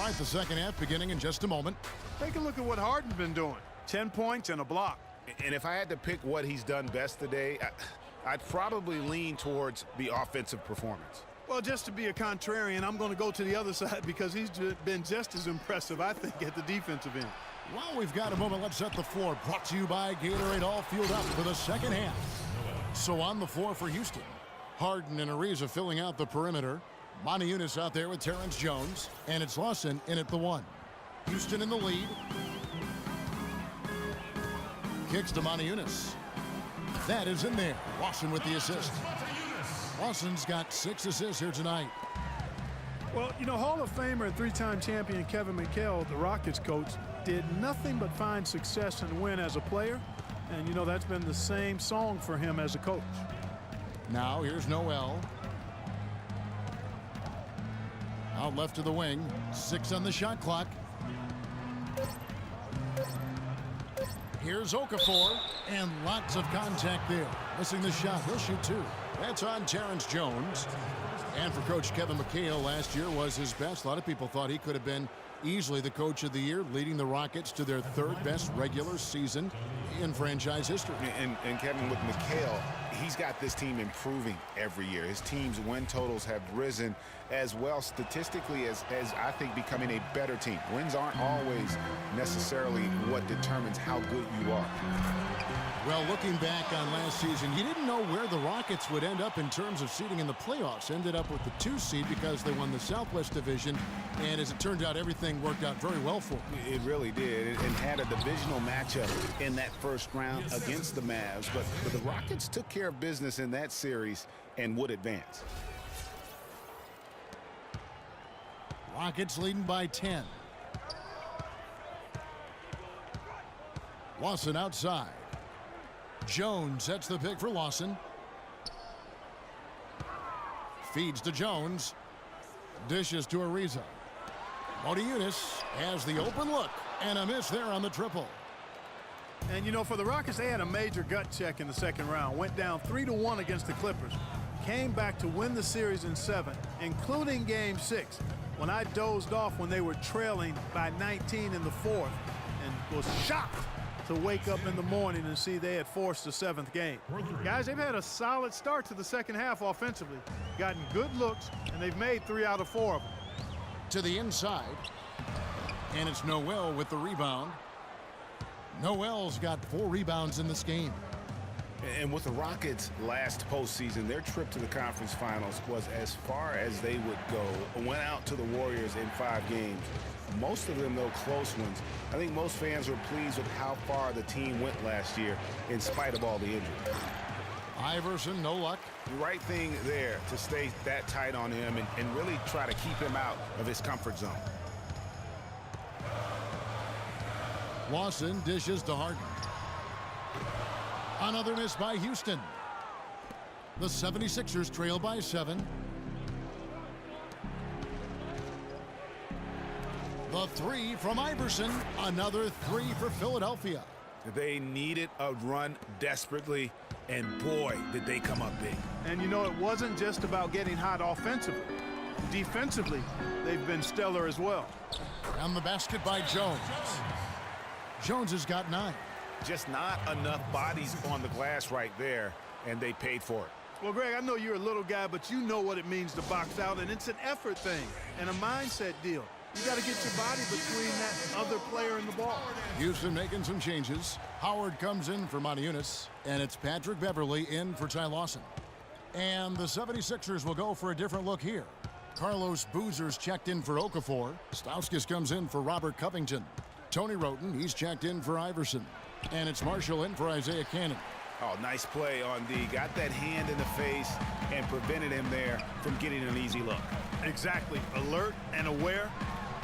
All right, the second half beginning in just a moment. Take a look at what Harden's been doing. 10 points and a block. And if I had to pick what he's done best today, I'd probably lean towards the offensive performance. Well, just to be a contrarian, I'm going to go to the other side because he's been just as impressive, I think, at the defensive end. Well, we've got a moment. Let's set the floor. Brought to you by Gatorade. All fueled up for the second half. So on the floor for Houston, Harden and Ariza filling out the perimeter. Monty Eunice out there with Terrence Jones. And it's Lawson in at the 1. Houston in the lead. Kicks to Monty Eunice. That is in there. Lawson with the assist. Lawson's got 6 assists here tonight. Well, you know, Hall of Famer and 3-time champion Kevin McHale, the Rockets coach, did nothing but find success and win as a player. And, you know, that's been the same song for him as a coach. Now here's Noel. Out left to the wing. 6 on the shot clock. Here's Okafor. And lots of contact there. Missing the shot. He'll shoot 2. That's on Terrence Jones. And for Coach Kevin McHale, last year was his best. A lot of people thought he could have been easily the coach of the year, leading the Rockets to their 3rd best regular season in franchise history. And Kevin, with McHale, he's got this team improving every year. His team's win totals have risen as well statistically as I think becoming a better team. Wins aren't always necessarily what determines how good you are. Well, looking back on last season, you didn't know where the Rockets would end up in terms of seeding in the playoffs. Ended up with the 2 seed because they won the Southwest Division. And as it turned out, everything worked out very well for them. It really did, and had a divisional matchup in that first round against the Mavs. But the Rockets took care of business in that series and would advance. Rockets leading by 10. Lawson outside. Jones sets the pick for Lawson. Feeds to Jones. Dishes to Ariza. Monty Eunice has the open look and a miss there on the triple. And, you know, for the Rockets, they had a major gut check in the second round. Went down 3-1 against the Clippers. Came back to win the series in 7, including Game 6, when I dozed off when they were trailing by 19 in the 4th and was shocked to wake up in the morning and see they had forced the 7th game. Guys, they've had a solid start to the second half offensively. Gotten good looks, and they've made 3 out of 4 of them. To the inside. And it's Noel with the rebound. Noel's got 4 rebounds in this game. And with the Rockets last postseason, their trip to the conference finals was as far as they would go. Went out to the Warriors in 5 games. Most of them, though, close ones. I think most fans were pleased with how far the team went last year in spite of all the injuries. Iverson, no luck. The right thing there to stay that tight on him and really try to keep him out of his comfort zone. Lawson dishes to Harden. Another miss by Houston. The 76ers trail by 7. The 3 from Iverson. Another 3 for Philadelphia. They needed a run desperately, and boy, did they come up big. And, you know, it wasn't just about getting hot offensively. Defensively, they've been stellar as well. And the basket by Jones. Jones has got 9. Just not enough bodies on the glass right there, and they paid for it. Well, Greg, I know you're a little guy, but you know what it means to box out, and it's an effort thing and a mindset deal. You got to get your body between that other player and the ball. Houston making some changes. Howard comes in for Monty Eunice, and it's Patrick Beverley in for Ty Lawson. And the 76ers will go for a different look here. Carlos Boozer's checked in for Okafor. Stauskas comes in for Robert Covington. Tony Roten, he's checked in for Iverson. And it's Marshall in for Isaiah Cannon. Oh, nice play on D. Got that hand in the face and prevented him there from getting an easy look. Exactly. Alert and aware.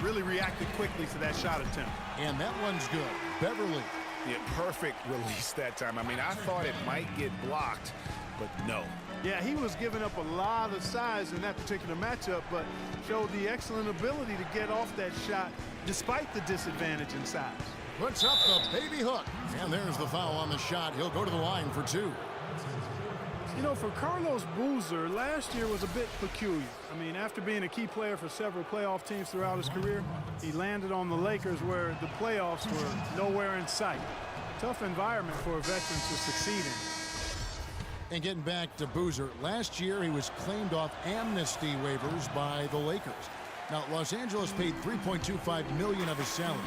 Really reacted quickly to that shot attempt. And that one's good. Beverley. Yeah, perfect release that time. I mean, I thought it might get blocked, but no. Yeah, he was giving up a lot of size in that particular matchup, but showed the excellent ability to get off that shot despite the disadvantage in size. Puts up the baby hook. And there's the foul on the shot. He'll go to the line for 2. You know, for Carlos Boozer, last year was a bit peculiar. I mean, after being a key player for several playoff teams throughout his career, he landed on the Lakers where the playoffs were nowhere in sight. Tough environment for a veteran to succeed in. And getting back to Boozer, last year he was claimed off amnesty waivers by the Lakers. Now, Los Angeles paid $3.25 million of his salary,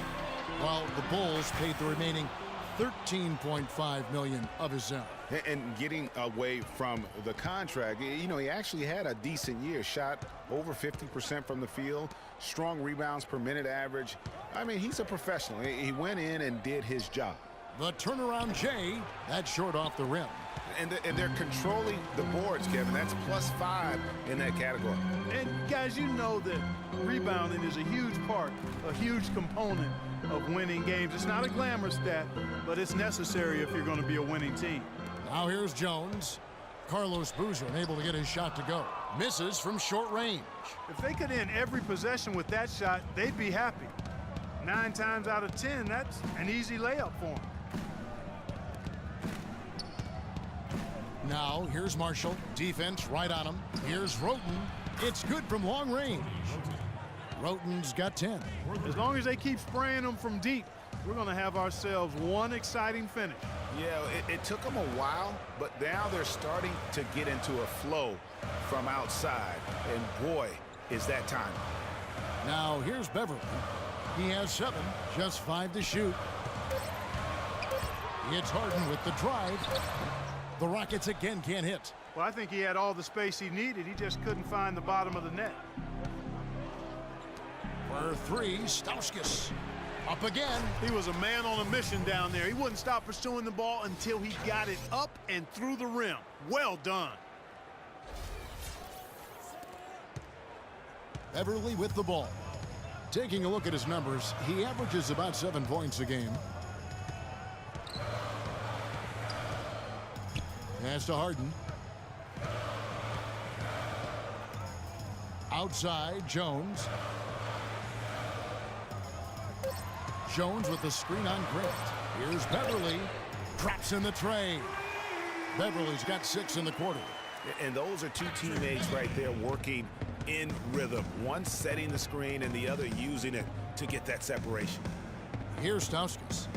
while the Bulls paid the remaining $13.5 million of his salary. And getting away from the contract, you know, he actually had a decent year. Shot over 50% from the field, strong rebounds per minute average. I mean, he's a professional. He went in and did his job. The turnaround J, that's short off the rim. And they're controlling the boards, Kevin. That's +5 in that category. And guys, you know that rebounding is a huge part, a huge component of winning games. It's not a glamour stat, but it's necessary if you're going to be a winning team. Now here's Jones. Carlos Boozer unable to get his shot to go. Misses from short range. If they could end every possession with that shot, they'd be happy. 9 times out of 10, that's an easy layup for them. Now, here's Marshall. Defense right on him. Here's Roten. It's good from long range. Roten's got 10. As long as they keep spraying them from deep, we're going to have ourselves one exciting finish. Yeah, it took them a while, but now they're starting to get into a flow from outside. And boy, is that time. Now, here's Beverly. He has 7, just 5 to shoot. It's Harden with the drive. The Rockets again can't hit. Well, I think he had all the space he needed. He just couldn't find the bottom of the net. For 3, Stauskas. Up again. He was a man on a mission down there. He wouldn't stop pursuing the ball until he got it up and through the rim. Well done. Beverly with the ball. Taking a look at his numbers, he averages about 7 points a game. Pass to Harden. Outside, Jones. Jones with the screen on Grant. Here's Beverly. Drops in the tray. Beverly's got 6 in the quarter. And those are 2 teammates right there working in rhythm. One setting the screen and the other using it to get that separation. Here's Stauskas.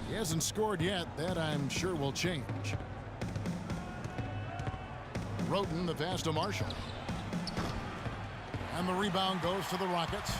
He hasn't scored yet. That I'm sure will change. Roten, the pass to Marshall. And the rebound goes to the Rockets.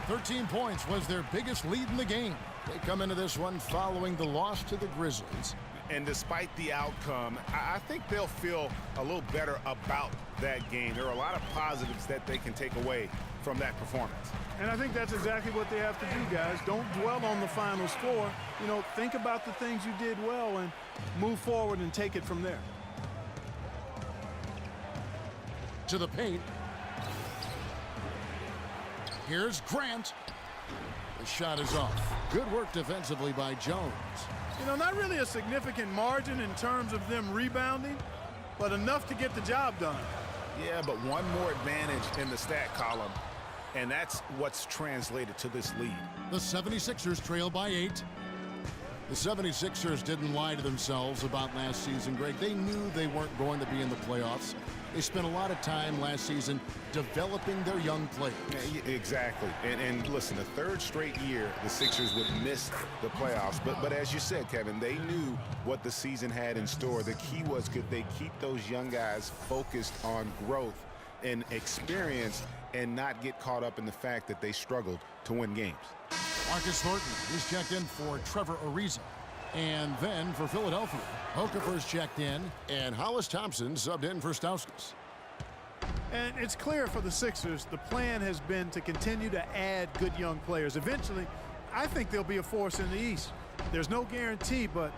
13 points was their biggest lead in the game. They come into this one following the loss to the Grizzlies. And despite the outcome, I think they'll feel a little better about that game. There are a lot of positives that they can take away from that performance. And I think that's exactly what they have to do, guys. Don't dwell on the final score. You know, think about the things you did well and move forward and take it from there. To the paint. Here's Grant. The shot is off. Good work defensively by Jones. You know, not really a significant margin in terms of them rebounding, but enough to get the job done. Yeah, but one more advantage in the stat column, and that's what's translated to this lead. The 76ers trail by 8. The 76ers didn't lie to themselves about last season, Greg. They knew they weren't going to be in the playoffs. They spent a lot of time last season developing their young players. Yeah, exactly. And listen, the 3rd straight year the Sixers would miss the playoffs. But as you said, Kevin, they knew what the season had in store. The key was could they keep those young guys focused on growth and experience and not get caught up in the fact that they struggled to win games. Marcus Thornton is checked in for Trevor Ariza. And then for Philadelphia, Okafor's checked in, and Hollis Thompson subbed in for Stauskas. And it's clear for the Sixers, the plan has been to continue to add good young players. Eventually, I think they'll be a force in the East. There's no guarantee, but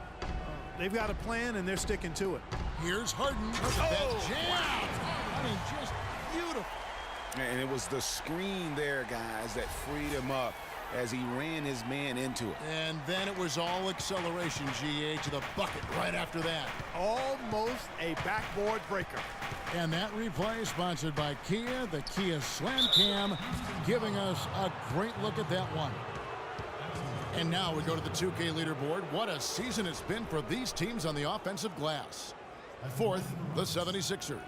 they've got a plan, and they're sticking to it. Here's Harden. Look at that jam. I mean, just beautiful. And it was the screen there, guys, that freed him up as he ran his man into it. And then it was all acceleration, GA, to the bucket right after that. Almost a backboard breaker. And that replay sponsored by Kia, the Kia Slam Cam, giving us a great look at that one. And now we go to the 2K leaderboard. What a season it's been for these teams on the offensive glass. Fourth, the 76ers.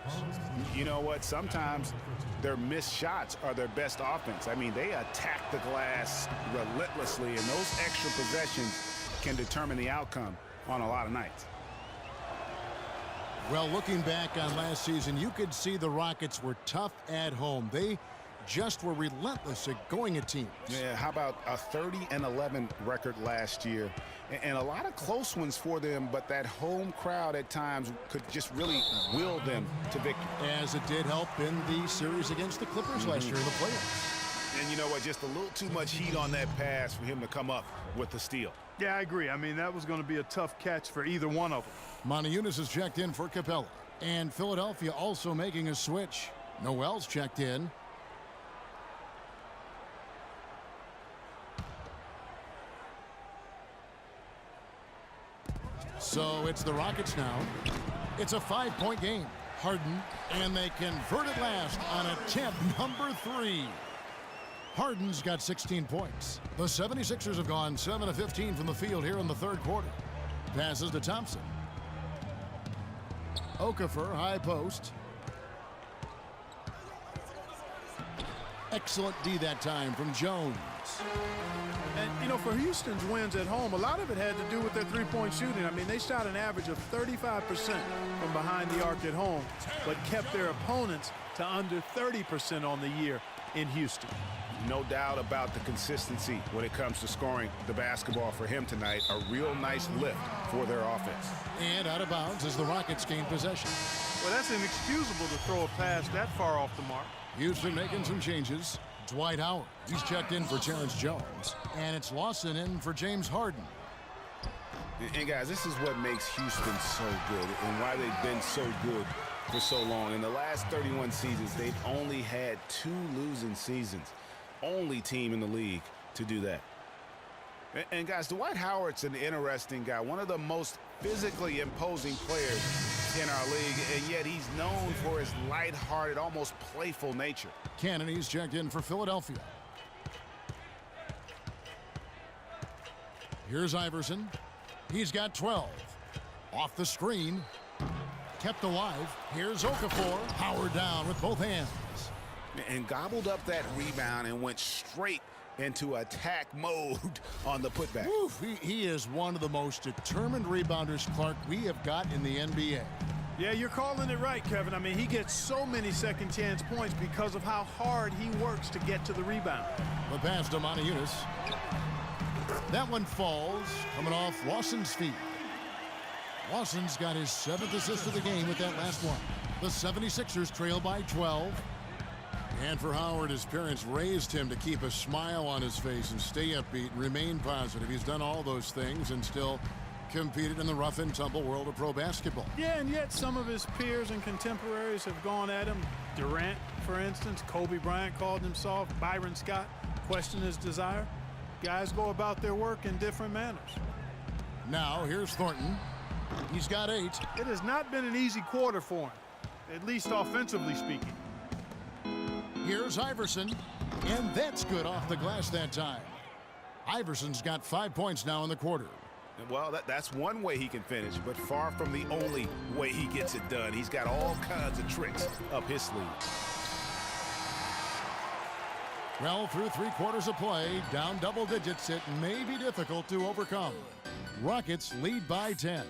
You know what? Sometimes their missed shots are their best offense. I mean, they attack the glass relentlessly, and those extra possessions can determine the outcome on a lot of nights. Well, looking back on last season, you could see the Rockets were tough at home. They just were relentless at going at teams. Yeah, how about a 30-11 record last year? And a lot of close ones for them, but that home crowd at times could just really will them to victory. As it did help in the series against the Clippers last year in the playoffs. And you know what? Just a little too much heat on that pass for him to come up with the steal. Yeah, I agree. I mean, that was going to be a tough catch for either one of them. Moniunas is checked in for Capella. And Philadelphia also making a switch. Noel's checked in. So it's the Rockets now. It's a 5-point game. Harden, and they convert it last on attempt number 3. Harden's got 16 points. The 76ers have gone 7 of 15 from the field here in the third quarter. Passes to Thompson. Okafor, high post. Excellent D that time from Jones. And, you know, for Houston's wins at home, a lot of it had to do with their three-point shooting. I mean, they shot an average of 35% from behind the arc at home, but kept their opponents to under 30% on the year in Houston. No doubt about the consistency when it comes to scoring the basketball for him tonight. A real nice lift for their offense. And out of bounds as the Rockets gain possession. Well, that's inexcusable to throw a pass that far off the mark. Houston making some changes. Dwight Howard, he's checked in for Terrence Jones. And it's Lawson in for James Harden. And guys, this is what makes Houston so good and why they've been so good for so long. In the last 31 seasons, they've only had 2 losing seasons. Only team in the league to do that. And guys, Dwight Howard's an interesting guy, one of the most physically imposing players in our league, and yet he's known for his lighthearted, almost playful nature. Kennedy's checked in for Philadelphia. Here's Iverson. He's got 12. Off the screen. Kept alive. Here's Okafor. Howard down with both hands. And gobbled up that rebound and went straight into attack mode on the putback. Oof, he is one of the most determined rebounders, Clark, we have got in the NBA. Yeah, you're calling it right, Kevin. I mean, he gets so many second chance points because of how hard he works to get to the rebound. The pass to Moniunas. That one falls, coming off Lawson's feet. Lawson's got his 7th assist of the game with that last one. The 76ers trail by 12. And for Howard, his parents raised him to keep a smile on his face and stay upbeat and remain positive. He's done all those things and still competed in the rough and tumble world of pro basketball. Yeah, and yet some of his peers and contemporaries have gone at him. Durant, for instance, Kobe Bryant called him soft. Byron Scott questioned his desire. Guys go about their work in different manners. Now here's Thornton. He's got 8. It has not been an easy quarter for him, at least offensively speaking. Here's Iverson, and that's good off the glass that time. Iverson's got 5 points now in the quarter. Well, that's one way he can finish, but far from the only way he gets it done. He's got all kinds of tricks up his sleeve. Well, through 3 quarters of play, down double digits, it may be difficult to overcome. Rockets lead by 10,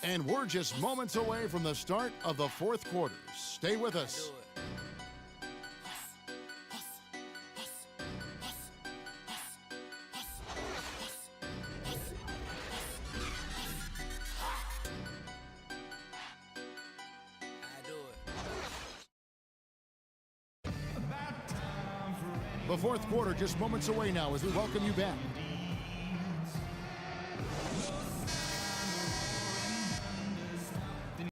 and we're just moments away from the start of the 4th quarter. Stay with us. The 4th quarter just moments away now as we welcome you back.